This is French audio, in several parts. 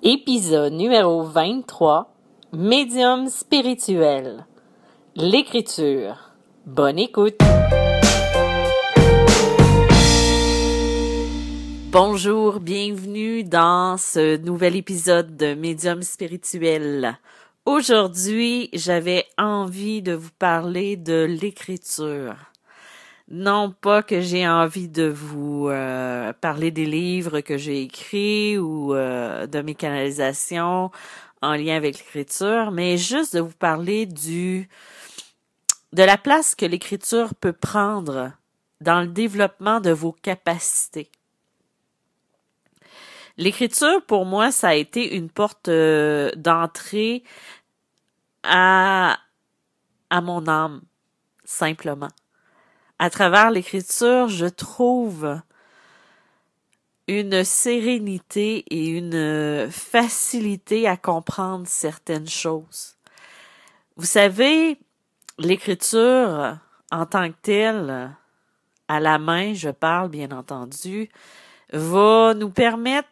Épisode numéro 23, Médium spirituel. L'écriture. Bonne écoute. Bonjour, bienvenue dans ce nouvel épisode de Médium spirituel. Aujourd'hui, j'avais envie de vous parler de l'écriture. Non pas que j'ai envie de vous parler des livres que j'ai écrits ou de mes canalisations en lien avec l'écriture, mais juste de vous parler de la place que l'écriture peut prendre dans le développement de vos capacités. L'écriture, pour moi, ça a été une porte d'entrée à mon âme, simplement. À travers l'écriture, je trouve une sérénité et une facilité à comprendre certaines choses. Vous savez, l'écriture en tant que telle, à la main, je parle bien entendu, va nous permettre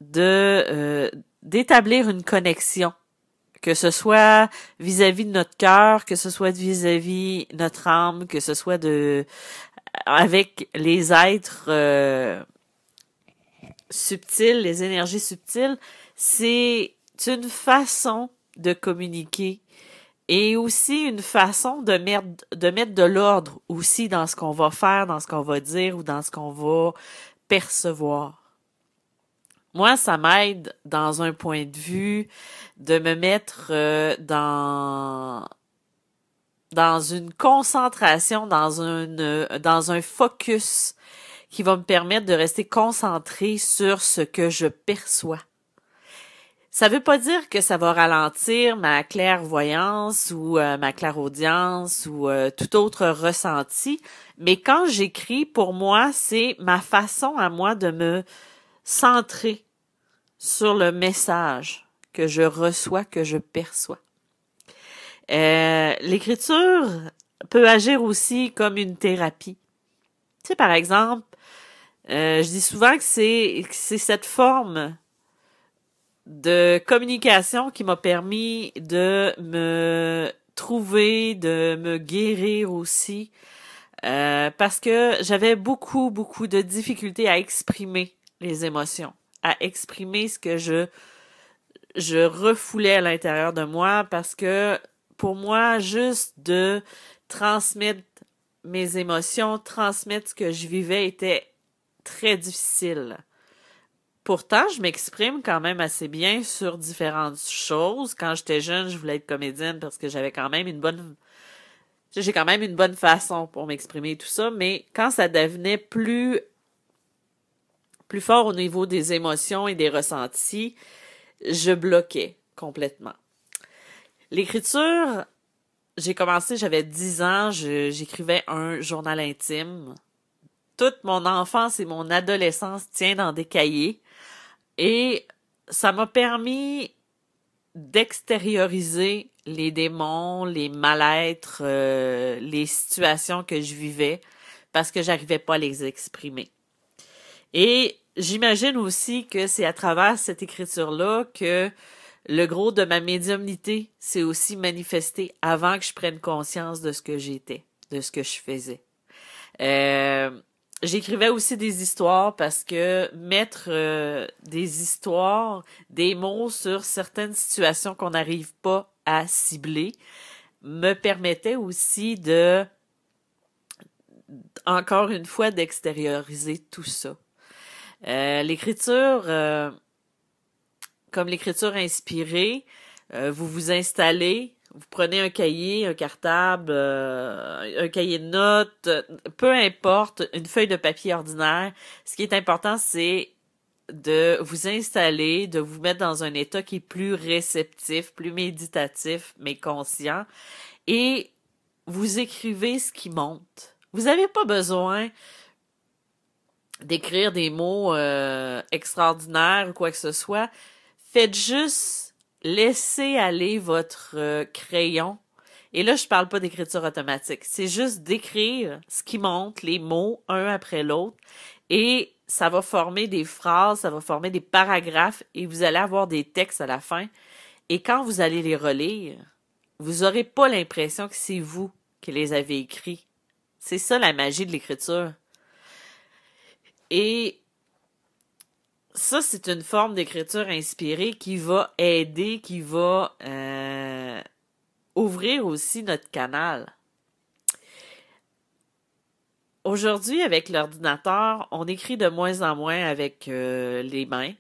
d'établir une connexion, que ce soit vis-à-vis de notre cœur, que ce soit vis-à-vis de notre âme, que ce soit avec les êtres subtils, les énergies subtiles. C'est une façon de communiquer et aussi une façon de mettre de l'ordre aussi dans ce qu'on va faire, dans ce qu'on va dire ou dans ce qu'on va percevoir. Moi, ça m'aide dans un point de vue de me mettre dans une concentration, dans un focus qui va me permettre de rester concentré sur ce que je perçois. Ça veut pas dire que ça va ralentir ma clairvoyance ou ma clairaudience ou tout autre ressenti, mais quand j'écris, pour moi, c'est ma façon à moi de me centrer sur le message que je reçois, que je perçois. L'écriture peut agir aussi comme une thérapie. Tu sais, par exemple, je dis souvent que c'est cette forme de communication qui m'a permis de me trouver, de me guérir aussi, parce que j'avais beaucoup de difficultés à exprimer les émotions, à exprimer ce que je refoulais à l'intérieur de moi, parce que pour moi, juste de transmettre mes émotions, transmettre ce que je vivais était très difficile. Pourtant, je m'exprime quand même assez bien sur différentes choses. Quand j'étais jeune, je voulais être comédienne parce que j'ai quand même une bonne façon pour m'exprimer et tout ça, mais quand ça devenait plus fort au niveau des émotions et des ressentis, je bloquais complètement. L'écriture, j'ai commencé, j'avais 10 ans, j'écrivais un journal intime. Toute mon enfance et mon adolescence tient dans des cahiers et ça m'a permis d'extérioriser les démons, les mal-être, les situations que je vivais parce que j'arrivais pas à les exprimer. Et j'imagine aussi que c'est à travers cette écriture-là que le gros de ma médiumnité s'est aussi manifesté avant que je prenne conscience de ce que j'étais, de ce que je faisais. J'écrivais aussi des histoires parce que mettre des histoires, des mots sur certaines situations qu'on n'arrive pas à cibler me permettait aussi encore une fois, d'extérioriser tout ça. L'écriture, comme l'écriture inspirée, vous vous installez, vous prenez un cahier, un cartable, un cahier de notes, peu importe, une feuille de papier ordinaire. Ce qui est important, c'est de vous installer, de vous mettre dans un état qui est plus réceptif, plus méditatif, mais conscient, et vous écrivez ce qui monte. Vous n'avez pas besoin d'écrire des mots extraordinaires ou quoi que ce soit. Faites juste laisser aller votre crayon. Et là, je parle pas d'écriture automatique. C'est juste d'écrire ce qui monte, les mots, un après l'autre. Et ça va former des phrases, ça va former des paragraphes et vous allez avoir des textes à la fin. Et quand vous allez les relire, vous aurez pas l'impression que c'est vous qui les avez écrits. C'est ça la magie de l'écriture. Et ça, c'est une forme d'écriture inspirée qui va aider, qui va ouvrir aussi notre canal. Aujourd'hui, avec l'ordinateur, on écrit de moins en moins avec les mains.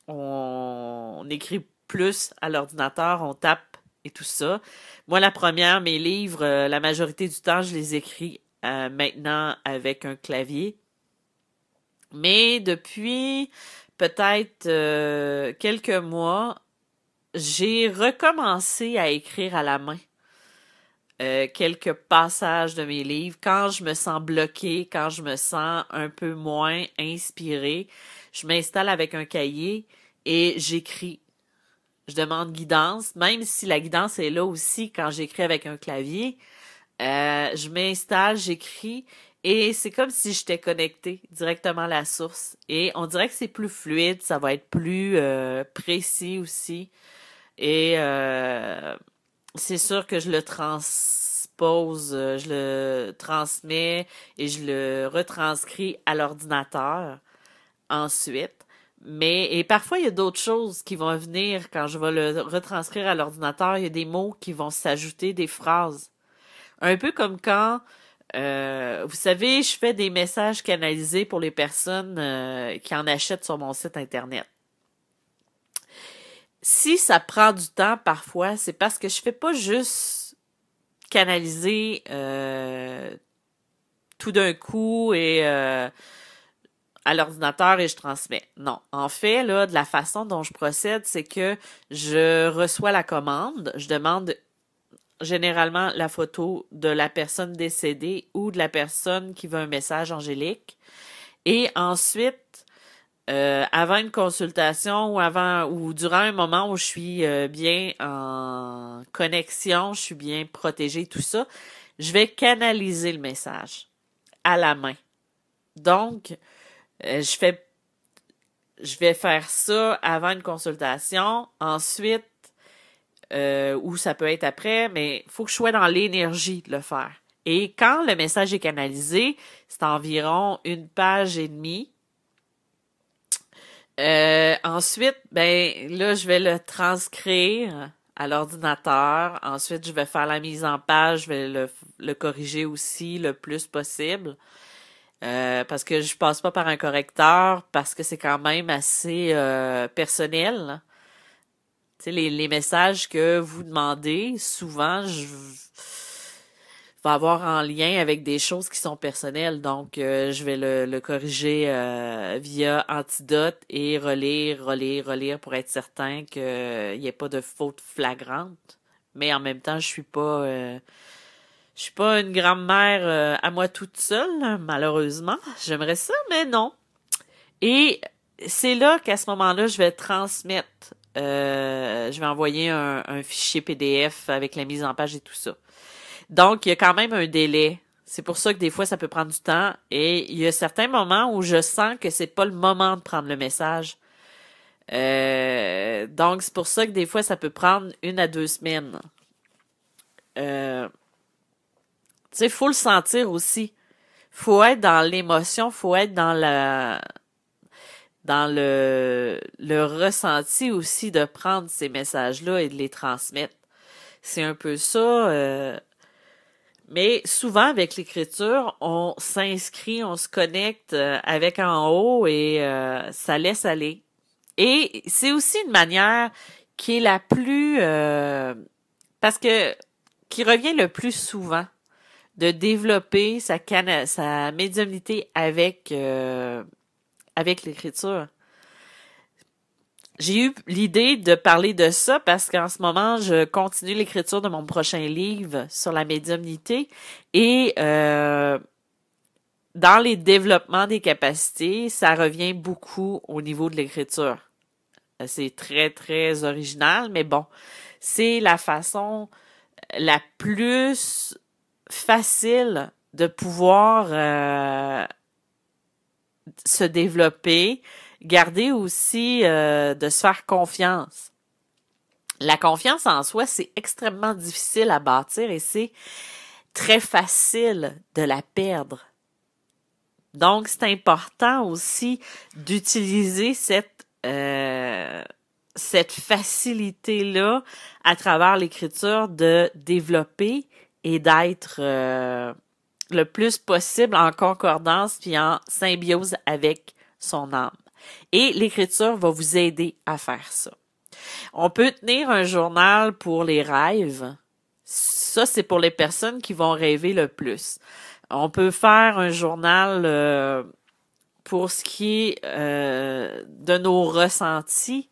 On écrit plus à l'ordinateur, on tape et tout ça. Moi, la première, mes livres, la majorité du temps, je les écris maintenant avec un clavier. Mais depuis peut-être quelques mois, j'ai recommencé à écrire à la main quelques passages de mes livres quand je me sens bloquée, quand je me sens un peu moins inspirée. Je m'installe avec un cahier et j'écris. Je demande guidance, même si la guidance est là aussi quand j'écris avec un clavier. Je m'installe, j'écris et c'est comme si j'étais connectée directement à la source. Et on dirait que c'est plus fluide, ça va être plus précis aussi. Et c'est sûr que je le transpose, je le transmets et je le retranscris à l'ordinateur ensuite. Et parfois, il y a d'autres choses qui vont venir quand je vais le retranscrire à l'ordinateur. Il y a des mots qui vont s'ajouter, des phrases. Un peu comme quand, vous savez, je fais des messages canalisés pour les personnes qui en achètent sur mon site Internet. Si ça prend du temps parfois, c'est parce que je fais pas juste canaliser tout d'un coup et à l'ordinateur et je transmets. Non. En fait, là, de la façon dont je procède, c'est que je reçois la commande, je demande généralement la photo de la personne décédée ou de la personne qui veut un message angélique. Et ensuite, avant une consultation ou durant un moment où je suis bien en connexion, je suis bien protégée, tout ça, je vais canaliser le message à la main. Donc, je vais faire ça avant une consultation, ensuite, ou ça peut être après, mais il faut que je sois dans l'énergie de le faire. Et quand le message est canalisé, c'est environ 1 page et demie. Ensuite, ben là, je vais le transcrire à l'ordinateur. Ensuite, je vais faire la mise en page, je vais le corriger aussi le plus possible. Parce que je passe pas par un correcteur, parce que c'est quand même assez personnel. Tu sais, les messages que vous demandez, souvent, je vais avoir en lien avec des choses qui sont personnelles. Donc, je vais le corriger via Antidote et relire pour être certain qu'il n'y ait pas de faute flagrante. Mais en même temps, je suis pas une grand-mère à moi toute seule, malheureusement. J'aimerais ça, mais non. Et c'est là qu'à ce moment-là, je vais transmettre. Je vais envoyer un fichier PDF avec la mise en page et tout ça. Donc, il y a quand même un délai. C'est pour ça que des fois, ça peut prendre du temps. Et il y a certains moments où je sens que c'est pas le moment de prendre le message. Donc, c'est pour ça que des fois, ça peut prendre 1 à 2 semaines. Tu sais, faut le sentir aussi. Faut être dans l'émotion, faut être dans le ressenti aussi de prendre ces messages-là et de les transmettre. C'est un peu ça. Mais souvent, avec l'écriture, on s'inscrit, on se connecte avec en haut et ça laisse aller. Et c'est aussi une manière qui est la plus... parce que qui revient le plus souvent de développer sa médiumnité avec l'écriture. J'ai eu l'idée de parler de ça parce qu'en ce moment, je continue l'écriture de mon prochain livre sur la médiumnité et dans les développements des capacités, ça revient beaucoup au niveau de l'écriture. C'est très, très original, mais bon, c'est la façon la plus facile de pouvoir se développer, garder aussi de se faire confiance. La confiance en soi, c'est extrêmement difficile à bâtir et c'est très facile de la perdre. Donc, c'est important aussi d'utiliser cette facilité-là à travers l'écriture de développer et d'être le plus possible en concordance puis en symbiose avec son âme. Et l'écriture va vous aider à faire ça. On peut tenir un journal pour les rêves. Ça, c'est pour les personnes qui vont rêver le plus. On peut faire un journal pour ce qui est de nos ressentis,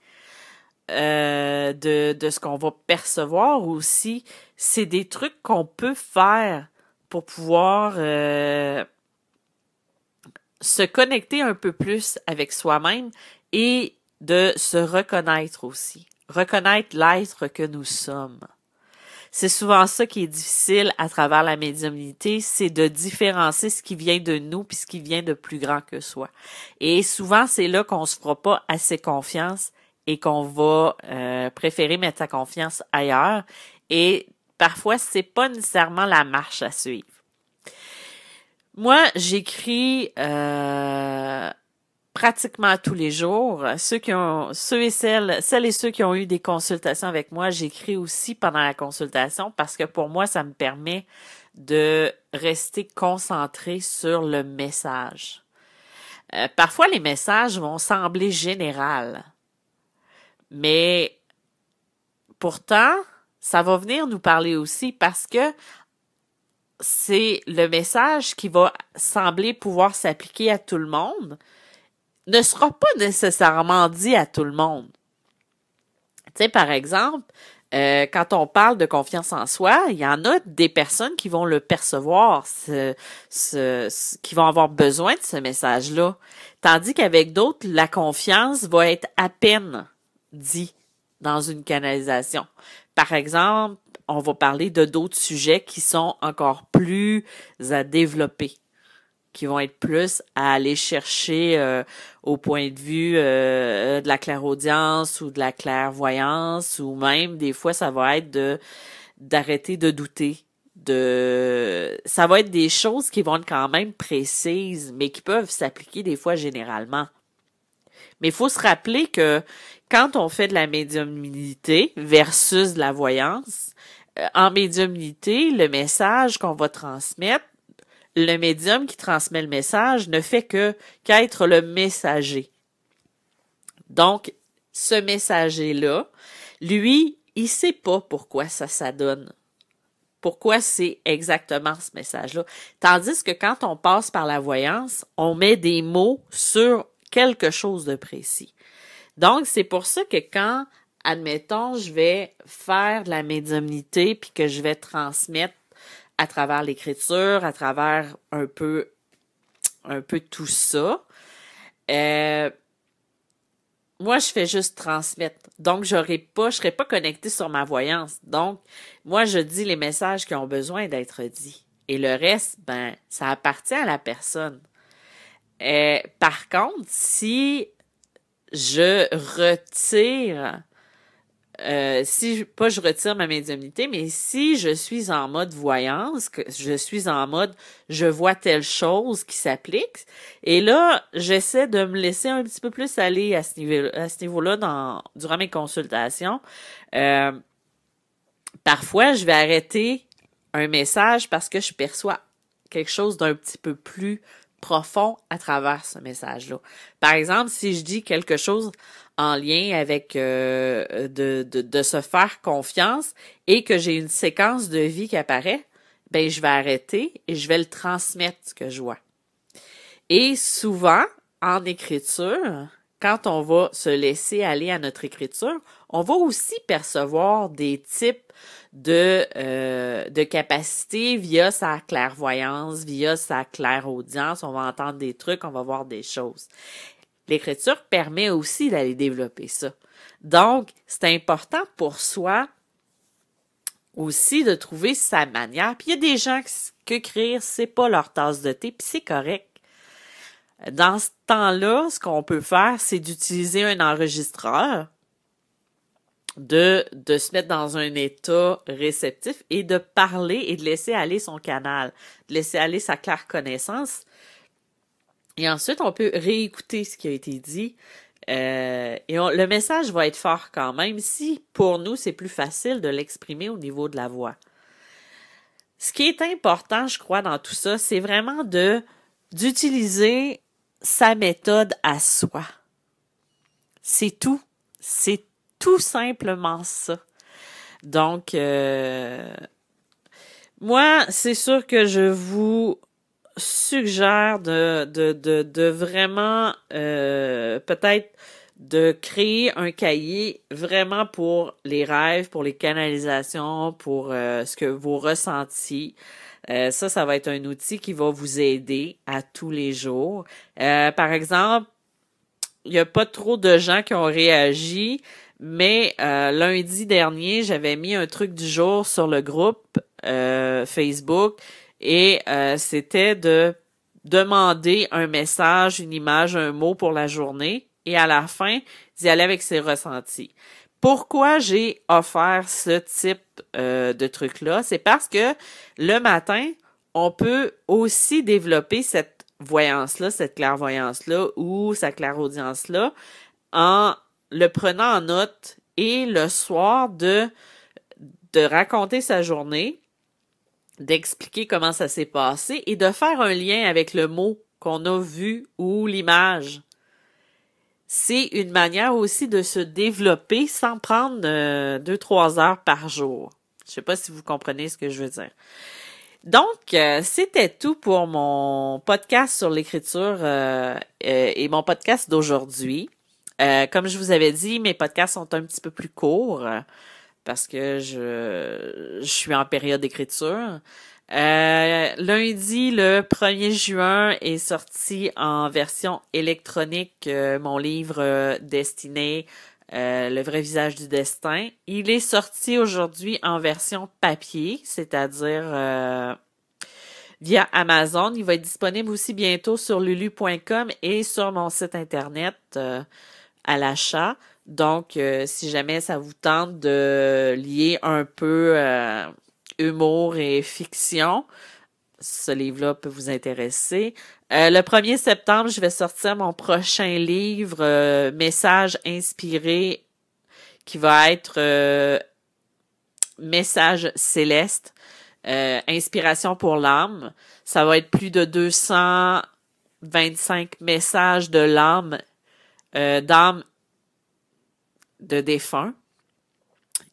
de ce qu'on va percevoir aussi. C'est des trucs qu'on peut faire pour pouvoir se connecter un peu plus avec soi-même et de se reconnaître aussi. Reconnaître l'être que nous sommes. C'est souvent ça qui est difficile à travers la médiumnité, c'est de différencier ce qui vient de nous puis ce qui vient de plus grand que soi. Et souvent, c'est là qu'on se fera pas assez confiance et qu'on va préférer mettre sa confiance ailleurs. Et parfois, c'est pas nécessairement la marche à suivre. Moi, j'écris pratiquement tous les jours. Celles et ceux qui ont eu des consultations avec moi, j'écris aussi pendant la consultation parce que pour moi, ça me permet de rester concentré sur le message. Parfois, les messages vont sembler généraux, mais pourtant, ça va venir nous parler aussi parce que c'est le message qui va sembler pouvoir s'appliquer à tout le monde, ne sera pas nécessairement dit à tout le monde. Tu sais, par exemple, quand on parle de confiance en soi, il y en a des personnes qui vont le percevoir, qui vont avoir besoin de ce message-là. Tandis qu'avec d'autres, la confiance va être à peine dit dans une canalisation. Par exemple, on va parler de d'autres sujets qui sont encore plus à développer, qui vont être plus à aller chercher au point de vue de la clairaudience ou de la clairvoyance, ou même des fois ça va être d'arrêter de douter. Ça va être des choses qui vont être quand même précises, mais qui peuvent s'appliquer des fois généralement. Mais il faut se rappeler que quand on fait de la médiumnité versus de la voyance, en médiumnité, le message qu'on va transmettre, le médium qui transmet le message ne fait qu'être le messager. Donc, ce messager-là, lui, il sait pas pourquoi ça s'adonne. Pourquoi c'est exactement ce message-là. Tandis que quand on passe par la voyance, on met des mots sur quelque chose de précis. Donc, c'est pour ça que quand, admettons, je vais faire de la médiumnité puis que je vais transmettre à travers l'écriture, à travers un peu tout ça. Moi, je fais juste transmettre. Donc, je serai pas connectée sur ma voyance. Donc, moi, je dis les messages qui ont besoin d'être dits. Et le reste, ça appartient à la personne. Par contre, si je retire je retire ma médiumnité, mais si je suis en mode voyance, que je suis en mode je vois telle chose qui s'applique, et là, j'essaie de me laisser un petit peu plus aller à ce niveau-là durant mes consultations. Parfois, je vais arrêter un message parce que je perçois quelque chose d'un petit peu plus profond à travers ce message-là. Par exemple, si je dis quelque chose en lien avec de se faire confiance et que j'ai une séquence de vie qui apparaît, je vais arrêter et je vais le transmettre ce que je vois. Et souvent, en écriture, quand on va se laisser aller à notre écriture, on va aussi percevoir des types de capacités via sa clairvoyance, via sa clairaudience. On va entendre des trucs, on va voir des choses. L'écriture permet aussi d'aller développer ça. Donc, c'est important pour soi aussi de trouver sa manière. Puis il y a des gens qu'écrire, c'est pas leur tasse de thé, puis c'est correct. Dans ce temps-là, ce qu'on peut faire, c'est d'utiliser un enregistreur, de se mettre dans un état réceptif et de parler et de laisser aller son canal, de laisser aller sa claire connaissance. Et ensuite, on peut réécouter ce qui a été dit. Le message va être fort quand même si, pour nous, c'est plus facile de l'exprimer au niveau de la voix. Ce qui est important, je crois, dans tout ça, c'est vraiment d'utiliser sa méthode à soi. C'est tout. C'est tout simplement ça. Donc, moi, c'est sûr que je vous suggère de vraiment peut-être de créer un cahier vraiment pour les rêves, pour les canalisations, pour ce que vos ressentis. Ça va être un outil qui va vous aider à tous les jours. Par exemple, il n'y a pas trop de gens qui ont réagi, mais lundi dernier, j'avais mis un truc du jour sur le groupe Facebook et c'était de demander un message, une image, un mot pour la journée et à la fin, d'y aller avec ses ressentis. Pourquoi j'ai offert ce type de truc-là? C'est parce que le matin, on peut aussi développer cette voyance-là, cette clairvoyance-là ou sa clairaudience-là en le prenant en note et le soir de raconter sa journée, d'expliquer comment ça s'est passé et de faire un lien avec le mot qu'on a vu ou l'image. C'est une manière aussi de se développer sans prendre 2-3 heures par jour. Je sais pas si vous comprenez ce que je veux dire. Donc, c'était tout pour mon podcast sur l'écriture et mon podcast d'aujourd'hui. Comme je vous avais dit, mes podcasts sont un petit peu plus courts parce que je suis en période d'écriture. Lundi, le 1er juin, est sorti en version électronique mon livre destiné Le vrai visage du destin. Il est sorti aujourd'hui en version papier, c'est-à-dire via Amazon. Il va être disponible aussi bientôt sur lulu.com et sur mon site internet à l'achat. Donc, si jamais ça vous tente de lier un peu humour et fiction, ce livre-là peut vous intéresser. Le 1er septembre, je vais sortir mon prochain livre, Message inspiré, qui va être Message céleste, Inspiration pour l'âme. Ça va être plus de 225 messages de l'âme, d'âme de défunts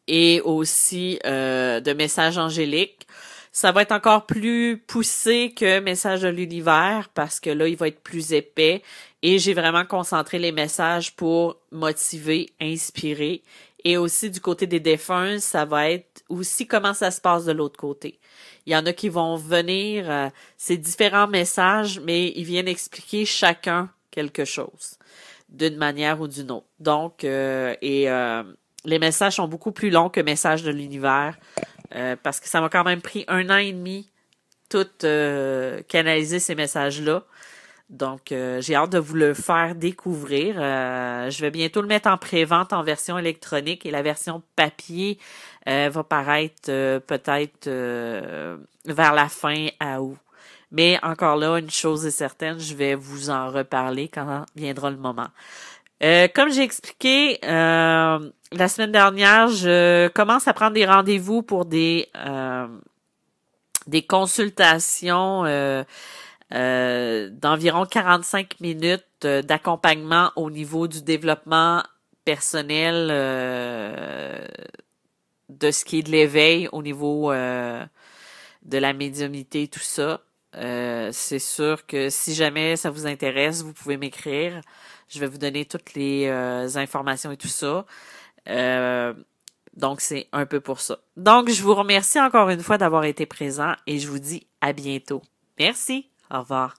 et aussi de messages angéliques. Ça va être encore plus poussé que Message de l'univers parce que là, il va être plus épais et j'ai vraiment concentré les messages pour motiver, inspirer. Et aussi du côté des défunts, ça va être aussi comment ça se passe de l'autre côté. Il y en a qui vont venir, c'est différents messages, mais ils viennent expliquer chacun quelque chose d'une manière ou d'une autre. Donc, les messages sont beaucoup plus longs que Message de l'univers parce que ça m'a quand même pris 1 an et demi tout canaliser ces messages-là. Donc, j'ai hâte de vous le faire découvrir. Je vais bientôt le mettre en pré-vente en version électronique et la version papier va paraître peut-être vers la fin à août. Mais encore là, une chose est certaine, je vais vous en reparler quand viendra le moment. Comme j'ai expliqué la semaine dernière, je commence à prendre des rendez-vous pour des consultations d'environ 45 minutes d'accompagnement au niveau du développement personnel de ce qui est de l'éveil au niveau de la médiumnité, tout ça. C'est sûr que si jamais ça vous intéresse, vous pouvez m'écrire. Je vais vous donner toutes les informations et tout ça. Donc, c'est un peu pour ça. Donc, je vous remercie encore une fois d'avoir été présent et je vous dis à bientôt. Merci. Au revoir.